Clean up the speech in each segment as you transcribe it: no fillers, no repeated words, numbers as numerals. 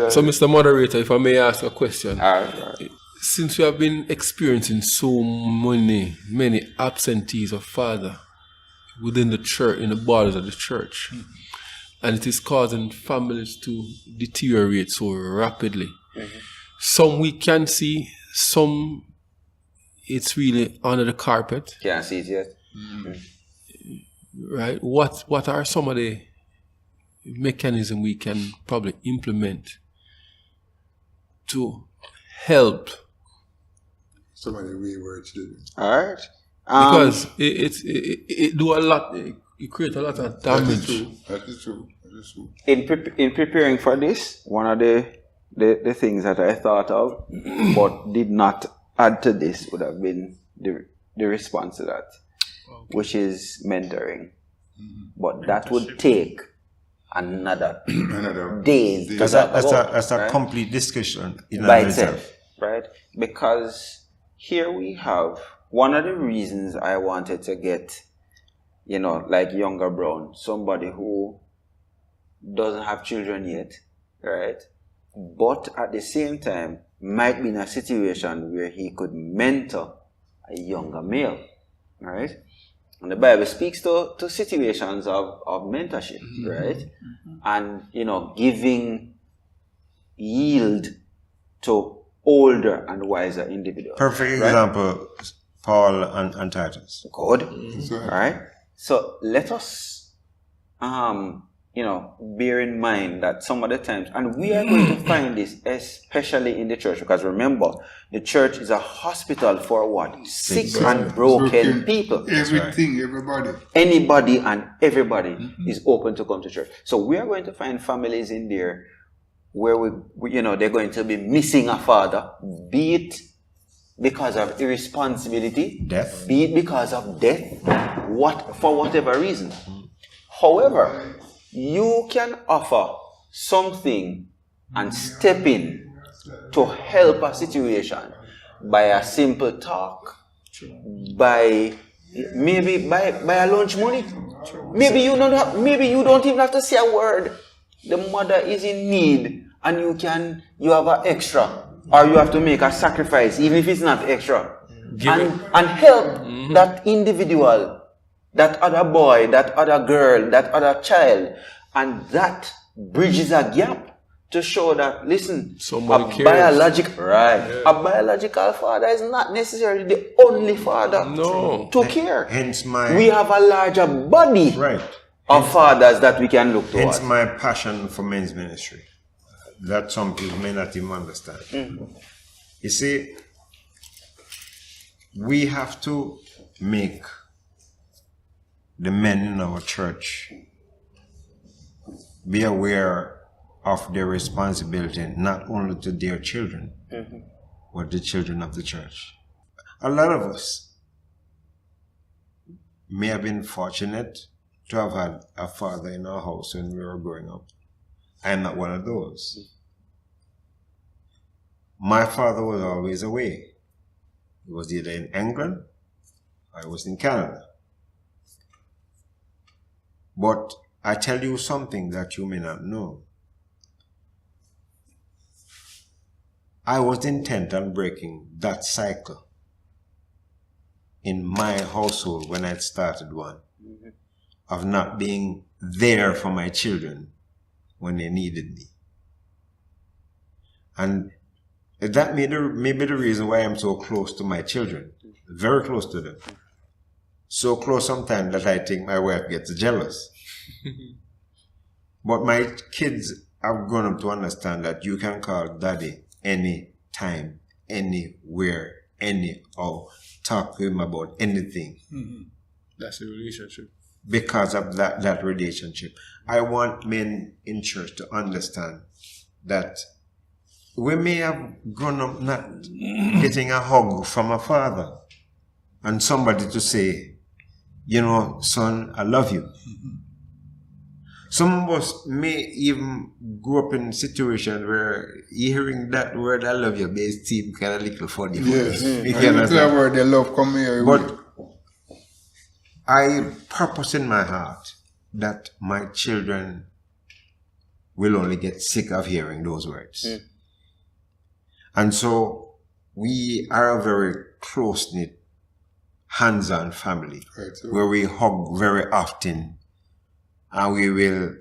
So, Mr. Moderator, if I may ask a question. All right. Since we have been experiencing so many absentees of father within the church, in the borders of the church, and it is causing families to deteriorate so rapidly. Some we can see, some it's really under the carpet. Can't see it yet. Right? What are some of the mechanisms we can probably implement to help some of the wayward children? All right. Because it do a lot. It creates a lot of damage. That is true. In preparing for this, one of the things that I thought of, but did not add to this, would have been the response to that, which is mentoring. But that would take another days. That's a complete discussion in by itself, right? Because here we have one of the reasons I wanted to get, like Younger Brown, somebody who doesn't have children yet, right? But at the same time, might be in a situation where he could mentor a younger male, right? And the Bible speaks to situations of mentorship, right? And, giving yield to older and wiser individuals. Perfect example, Paul and Titus. Good. All right. So let us, bear in mind that some of the times, and we are going to find this especially in the church, because remember, the church is a hospital for what? Sick and broken people. Everything, everybody. Anybody and everybody is open to come to church. So we are going to find families in there where they're going to be missing a father, be it because of irresponsibility, death, be it because of death, for whatever reason. However, you can offer something and step in to help a situation by a simple talk, by a lunch money. Maybe you don't even have to say a word. The mother is in need and you have an extra, or you have to make a sacrifice, even if it's not extra, and help that individual, that other boy, that other girl, that other child, and that bridges a gap to show that, listen, a biological father is not necessarily the only father to care. Hence we have a larger body of fathers that we can look towards. Hence my passion for men's ministry, that some people may not even understand. You see, we have to make the men in our church be aware of their responsibility, not only to their children, but the children of the church. A lot of us may have been fortunate to have had a father in our house when we were growing up. I'm not one of those. My father was always away. He was either in England or he was in Canada. But I tell you something that you may not know. I was intent on breaking that cycle in my household when I started one, of not being there for my children when they needed me. And that may be the reason why I'm so close to my children, very close to them. So close sometimes that I think my wife gets jealous. But my kids have grown up to understand that you can call daddy anytime, anywhere, anyhow, talk to him about anything. That's a relationship. Because of that relationship. I want men in church to understand that we may have grown up not getting a hug from a father and somebody to say, son, I love you. Some of us may even grow up in situations where hearing that word I love you may seem kind of little funny. Yes, that word they love come here. But I purpose in my heart that my children will only get sick of hearing those words. And so we are a very close-knit, hands-on family, where we hug very often, and we will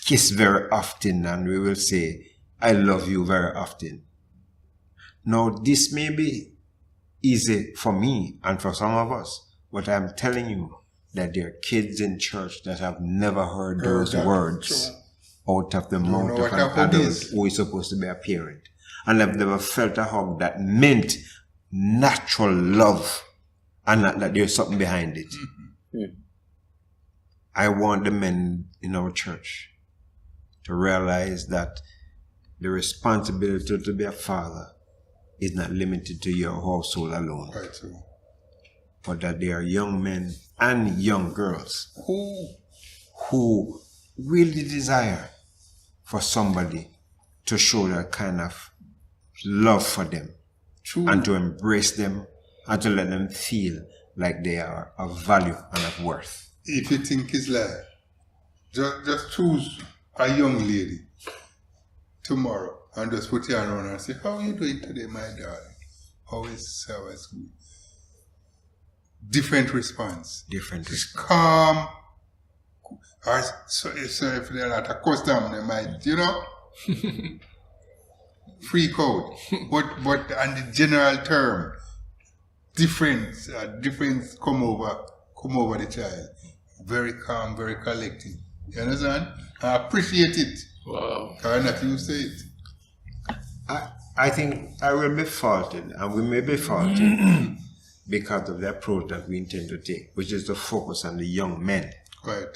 kiss very often, and we will say, I love you very often. Now, this may be easy for me and for some of us, but I'm telling you that there are kids in church that have never heard those words out of the mouth of an adult who is supposed to be a parent, and have never felt a hug that meant natural love and not that there's something behind it. I want the men in our church to realize that the responsibility to be a father is not limited to your household alone, but that there are young men and young girls who really desire for somebody to show that kind of love for them, and to embrace them, and to let them feel like they are of value and of worth. If you think it's like, just choose a young lady tomorrow and just put your arm on her and say, how are you doing today, my darling? How is school? Different response. It's calm. Or so if they're not accustomed, they might, freak out. But on the general term, difference come over the child. Very calm, very collected. You understand? I appreciate it. Wow. Because not you say it. I think I will be faulted, and we may be faulted because of the approach that we intend to take, which is to focus on the young men. Right.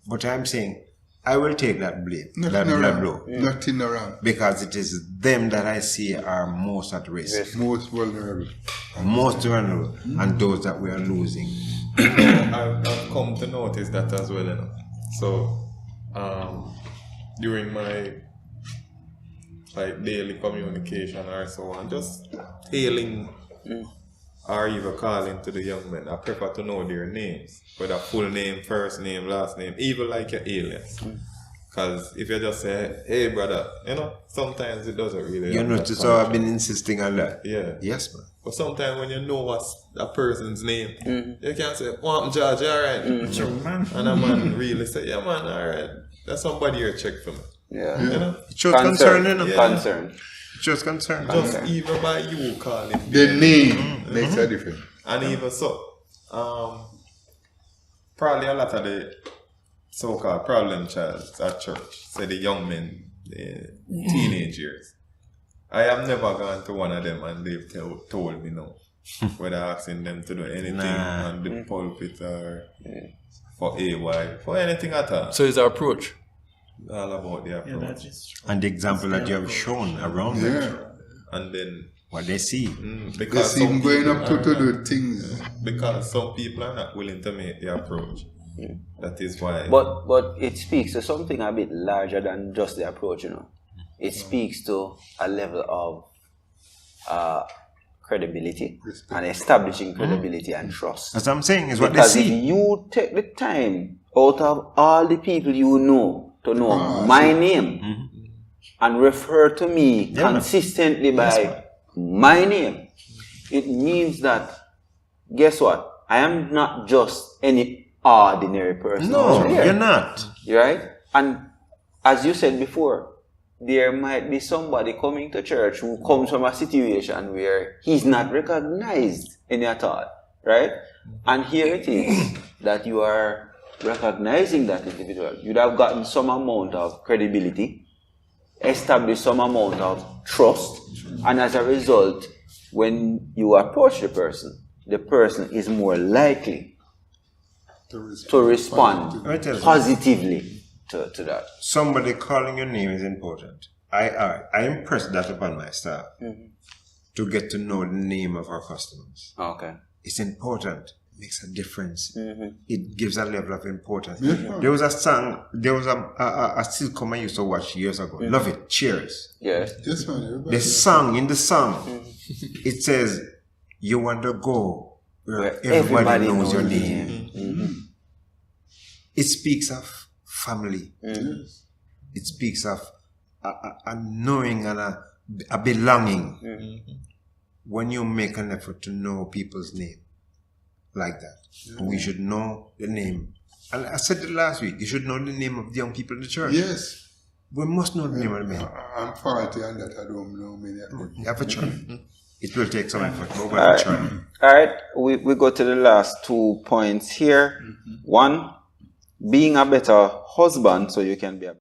But I'm saying I will take that blame, that blow. Nothing wrong. Because it is them that I see are most at risk. Most vulnerable. And those that we are losing. I've come to notice that as well, So, during my daily communication or so on, just hailing or even calling to the young men, I prefer to know their names, whether full name, first name, last name, even like your alias. Because if you just say, hey brother, sometimes it doesn't really. You notice how I've been insisting on that? Yeah. Yes, man. But sometimes when you know what's a person's name, you can say, oh, I'm George, alright. And a man really say, yeah man, alright. That's somebody here check for me. Yeah. It shows concern, Concern. It shows concern. Just even by you calling The name makes a difference. And even so, probably a lot of the so-called problem childs at church, say the young men, the teenage years. I have never gone to one of them and they've told me no, whether asking them to do anything on the pulpit or for AY, for anything at all. So it's our approach. All about the approach. And the example that you have shown around them. And then what they see. Because they see him going up to do things. Because some people are not willing to make the approach. That is why. But it speaks to something a bit larger than just the approach, It speaks to a level of credibility and establishing credibility and trust. That's what I'm saying, is what because they see. If you take the time out of all the people you know to know my name and refer to me consistently by my name, it means that, guess what? I am not just any ordinary person. No, you're not. Right? And as you said before, there might be somebody coming to church who comes from a situation where he's not recognized any at all. Right? And here it is that you are recognizing that individual. You'd have gotten some amount of credibility, established some amount of trust, and as a result, when you approach the person is more likely to respond positively to that. Somebody calling your name is important. I impress that upon my staff to get to know the name of our customers. Okay. It's important. It makes a difference. It gives a level of importance. There was a song, there was a sitcom I used to watch years ago. Love it. Cheers. Yes. The song, in the song, it says, you want to go where everybody knows your name. It speaks of family. it speaks of a knowing and a belonging. When you make an effort to know people's name like that, we should know the name. And I said it last week, you should know the name of the young people in the church. Yes. We must know the name of the men. I'm faulty on that. I don't know many of them. You have a try. It will take some effort, but we have a try. All right, we go to the last 2 points here. One, being a better husband so you can be a